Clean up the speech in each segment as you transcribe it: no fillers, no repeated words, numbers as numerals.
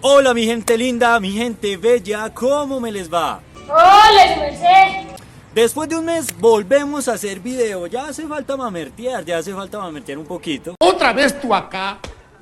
Hola mi gente linda, mi gente bella, ¿cómo me les va? ¡Hola, merced! Después de un mes volvemos a hacer video, ya hace falta mamertear, un poquito. ¿Otra vez tú acá?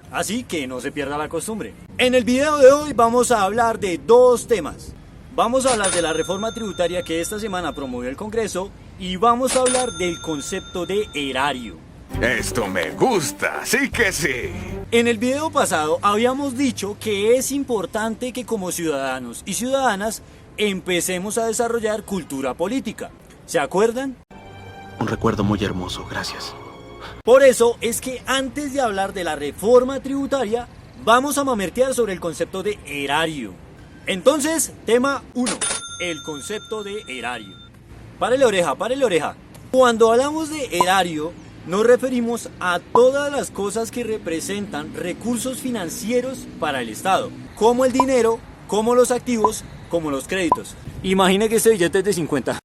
Así que no se pierda la costumbre. En el video de hoy vamos a hablar de dos temas. Vamos a hablar de la reforma tributaria que esta semana promovió el Congreso y vamos a hablar del concepto de erario. Esto me gusta, sí que sí. En el video pasado habíamos dicho que es importante que como ciudadanos y ciudadanas empecemos a desarrollar cultura política. ¿Se acuerdan? Un recuerdo muy hermoso, gracias. Por eso es que antes de hablar de la reforma tributaria, vamos a mamertear sobre el concepto de erario. Entonces, tema 1, el concepto de erario. Párele oreja. Cuando hablamos de erario, nos referimos a todas las cosas que representan recursos financieros para el Estado, como el dinero, como los activos, como los créditos. Imagine que este billete es de 50.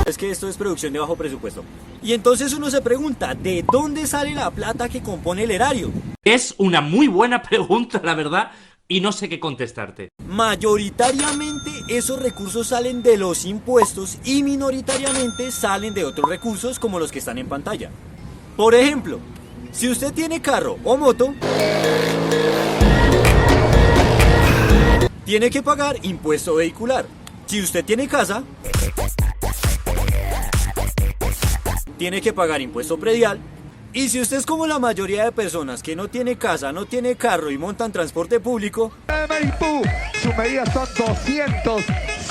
Es que esto es producción de bajo presupuesto. Y entonces uno se pregunta, ¿de dónde sale la plata que compone el erario? Es una muy buena pregunta, la verdad, y no sé qué contestarte. Mayoritariamente esos recursos salen de los impuestos y minoritariamente salen de otros recursos como los que están en pantalla. Por ejemplo, si usted tiene carro o moto, tiene que pagar impuesto vehicular. Si usted tiene casa, tiene que pagar impuesto predial. Y si usted es como la mayoría de personas que no tiene casa, no tiene carro y montan transporte público, Maipú, sus medidas son 200,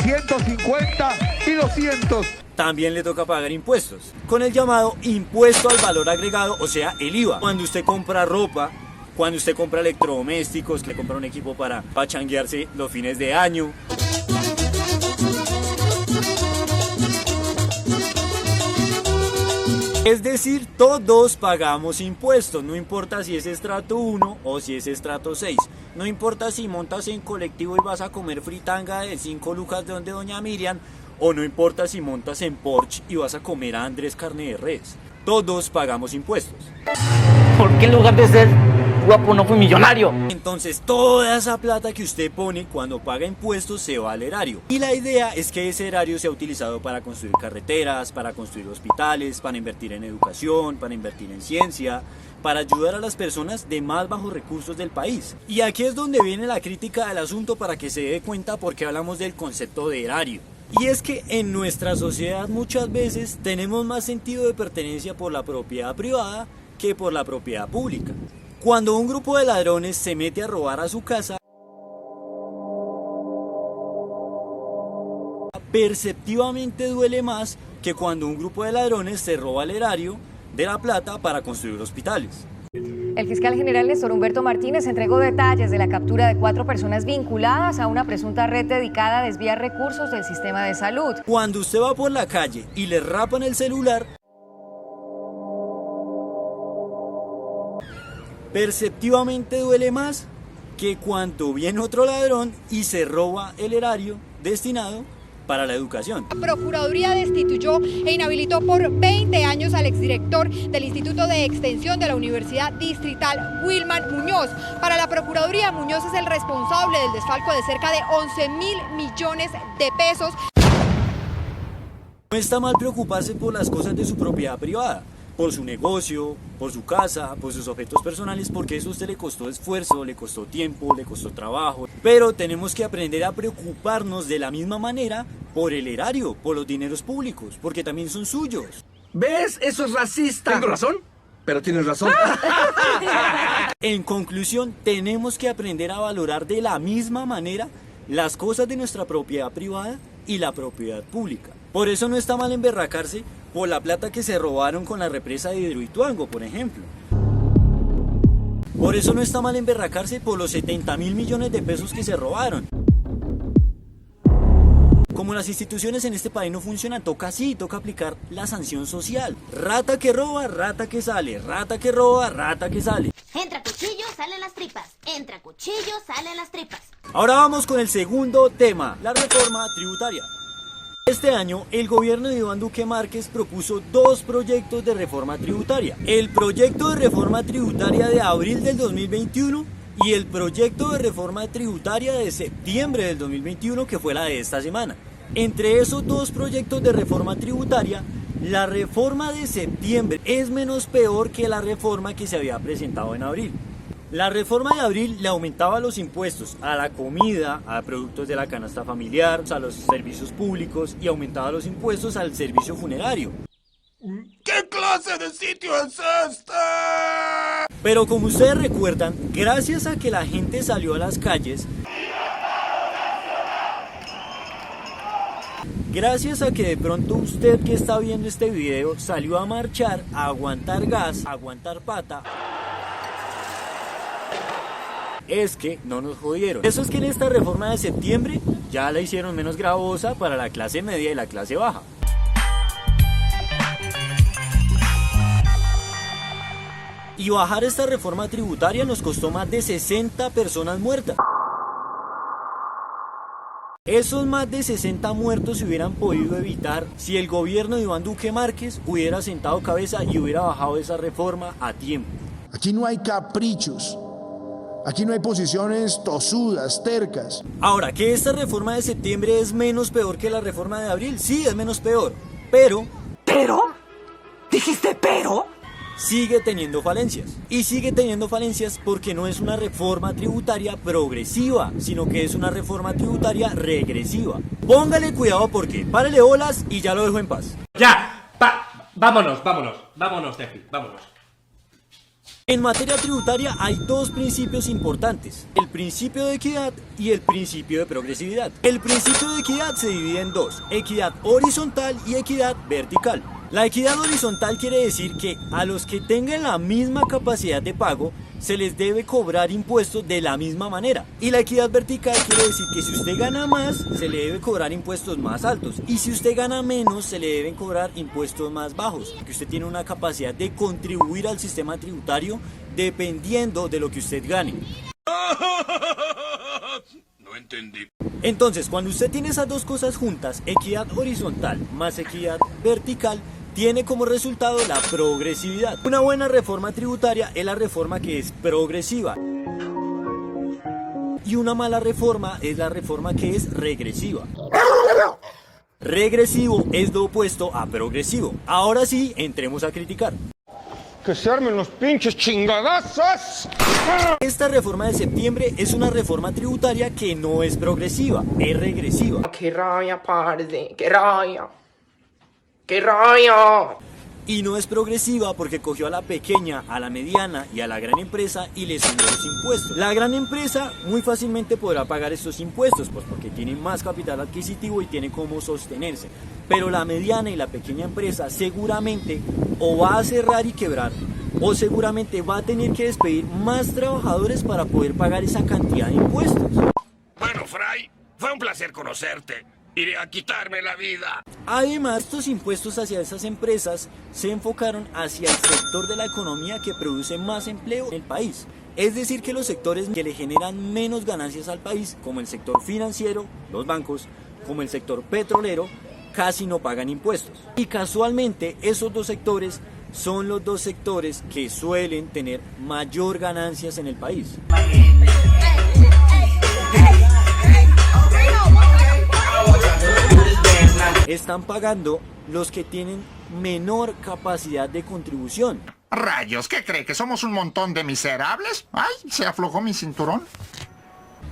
150 y 200. también le toca pagar impuestos, con el llamado impuesto al valor agregado, o sea, el IVA. Cuando usted compra ropa, cuando usted compra electrodomésticos, que le compra un equipo para pachanguearse los fines de año. Es decir, todos pagamos impuestos, no importa si es estrato 1 o si es estrato 6. No importa si montas en colectivo y vas a comer fritanga de 5 lucas de donde doña Miriam, o no importa si montas en Porsche y vas a comer a Andrés carne de res. Todos pagamos impuestos. ¿Por qué en lugar de ser guapo no fui millonario? Entonces toda esa plata que usted pone cuando paga impuestos se va al erario. Y la idea es que ese erario sea utilizado para construir carreteras, para construir hospitales, para invertir en educación, para invertir en ciencia, para ayudar a las personas de más bajos recursos del país. Y aquí es donde viene la crítica del asunto para que se dé cuenta por qué hablamos del concepto de erario. Y es que en nuestra sociedad muchas veces tenemos más sentido de pertenencia por la propiedad privada que por la propiedad pública. Cuando un grupo de ladrones se mete a robar a su casa, perceptivamente duele más que cuando un grupo de ladrones se roba el erario de la plata para construir hospitales. El fiscal general Néstor Humberto Martínez entregó detalles de la captura de 4 personas vinculadas a una presunta red dedicada a desviar recursos del sistema de salud. Cuando usted va por la calle y le rapan el celular, perceptivamente duele más que cuando viene otro ladrón y se roba el erario destinado para la educación. La Procuraduría destituyó e inhabilitó por 20 años al exdirector del Instituto de Extensión de la Universidad Distrital, Wilman Muñoz. Para la Procuraduría, Muñoz es el responsable del desfalco de cerca de 11.000 millones de pesos. No está mal preocuparse por las cosas de su propiedad privada, por su negocio, por su casa, por sus objetos personales, porque eso a usted le costó esfuerzo, le costó tiempo, le costó trabajo. Pero tenemos que aprender a preocuparnos de la misma manera por el erario, por los dineros públicos, porque también son suyos. ¿Ves? Eso es racista. ¿Tengo razón? Pero tienes razón. En conclusión, tenemos que aprender a valorar de la misma manera las cosas de nuestra propiedad privada y la propiedad pública. Por eso no está mal emberracarse por la plata que se robaron con la represa de Hidroituango, por ejemplo. Por eso no está mal emberracarse por los 70.000 millones de pesos que se robaron. Como las instituciones en este país no funcionan, toca aplicar la sanción social. Rata que roba, rata que sale, rata que roba, rata que sale. Entra cuchillo, salen las tripas. Entra cuchillo, salen las tripas. Ahora vamos con el segundo tema, la reforma tributaria. Este año, el gobierno de Iván Duque Márquez propuso dos proyectos de reforma tributaria. El proyecto de reforma tributaria de abril del 2021 y el proyecto de reforma tributaria de septiembre del 2021, que fue la de esta semana. Entre esos dos proyectos de reforma tributaria, la reforma de septiembre es menos peor que la reforma que se había presentado en abril. La reforma de abril le aumentaba los impuestos a la comida, a productos de la canasta familiar, a los servicios públicos y aumentaba los impuestos al servicio funerario. ¿Qué clase de sitio es este? Pero como ustedes recuerdan, gracias a que la gente salió a las calles, gracias a que de pronto usted que está viendo este video salió a marchar, a aguantar gas, a aguantar pata, es que no nos jodieron. Eso es que en esta reforma de septiembre ya la hicieron menos gravosa para la clase media y la clase baja. Y bajar esta reforma tributaria nos costó más de 60 personas muertas. Esos más de 60 muertos se hubieran podido evitar si el gobierno de Iván Duque Márquez hubiera sentado cabeza y hubiera bajado esa reforma a tiempo. Aquí no hay caprichos. Aquí no hay posiciones tosudas, tercas. Ahora, que esta reforma de septiembre es menos peor que la reforma de abril, sí, es menos peor, pero... ¿Pero? ¿Dijiste pero? Sigue teniendo falencias. Y sigue teniendo falencias porque no es una reforma tributaria progresiva, sino que es una reforma tributaria regresiva. Póngale cuidado porque, párele bolas y ya lo dejo en paz. Ya, vámonos de aquí, vámonos. En materia tributaria hay dos principios importantes, el principio de equidad y el principio de progresividad. El principio de equidad se divide en dos, equidad horizontal y equidad vertical. La equidad horizontal quiere decir que a los que tengan la misma capacidad de pago se les debe cobrar impuestos de la misma manera. Y la equidad vertical quiere decir que si usted gana más, se le debe cobrar impuestos más altos. Y si usted gana menos, se le deben cobrar impuestos más bajos. Porque usted tiene una capacidad de contribuir al sistema tributario dependiendo de lo que usted gane. No entendí. Entonces, cuando usted tiene esas dos cosas juntas, equidad horizontal más equidad vertical, tiene como resultado la progresividad. Una buena reforma tributaria es la reforma que es progresiva. Y una mala reforma es la reforma que es regresiva. Regresivo es lo opuesto a progresivo. Ahora sí, entremos a criticar. Que se armen los pinches chingadazos. Esta reforma de septiembre es una reforma tributaria que no es progresiva, es regresiva. ¡Qué rabia, parce! ¡Qué rabia! ¡Qué rabia! Y no es progresiva porque cogió a la pequeña, a la mediana y a la gran empresa y le subió los impuestos. La gran empresa muy fácilmente podrá pagar estos impuestos, pues porque tiene más capital adquisitivo y tiene cómo sostenerse. Pero la mediana y la pequeña empresa seguramente o va a cerrar y quebrar, o seguramente va a tener que despedir más trabajadores para poder pagar esa cantidad de impuestos. Bueno, Fray, fue un placer conocerte. Iré a quitarme la vida. Además, estos impuestos hacia esas empresas se enfocaron hacia el sector de la economía que produce más empleo en el país. Es decir, que los sectores que le generan menos ganancias al país, como el sector financiero, los bancos, como el sector petrolero, casi no pagan impuestos. Y casualmente, esos dos sectores son los dos sectores que suelen tener mayor ganancias en el país. Están pagando los que tienen menor capacidad de contribución. Rayos, ¿qué cree? ¿Que somos un montón de miserables? ¡Ay! Se aflojó mi cinturón.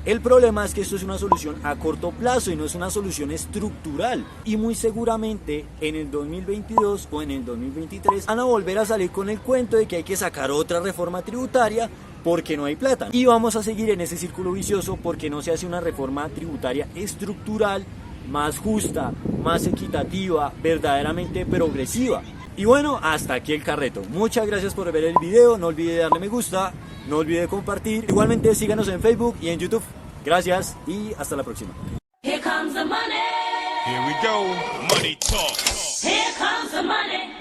El problema es que esto es una solución a corto plazo y no es una solución estructural. Y muy seguramente en el 2022 o en el 2023 van a volver a salir con el cuento de que hay que sacar otra reforma tributaria porque no hay plata. Y vamos a seguir en ese círculo vicioso porque no se hace una reforma tributaria estructural, más justa, más equitativa, verdaderamente progresiva. Y bueno, hasta aquí el carreto. Muchas gracias por ver el video, no olvide darle me gusta, no olvide compartir. Igualmente síganos en Facebook y en YouTube. Gracias y hasta la próxima. Here comes the money. Here we go. Money talk. Here comes the money.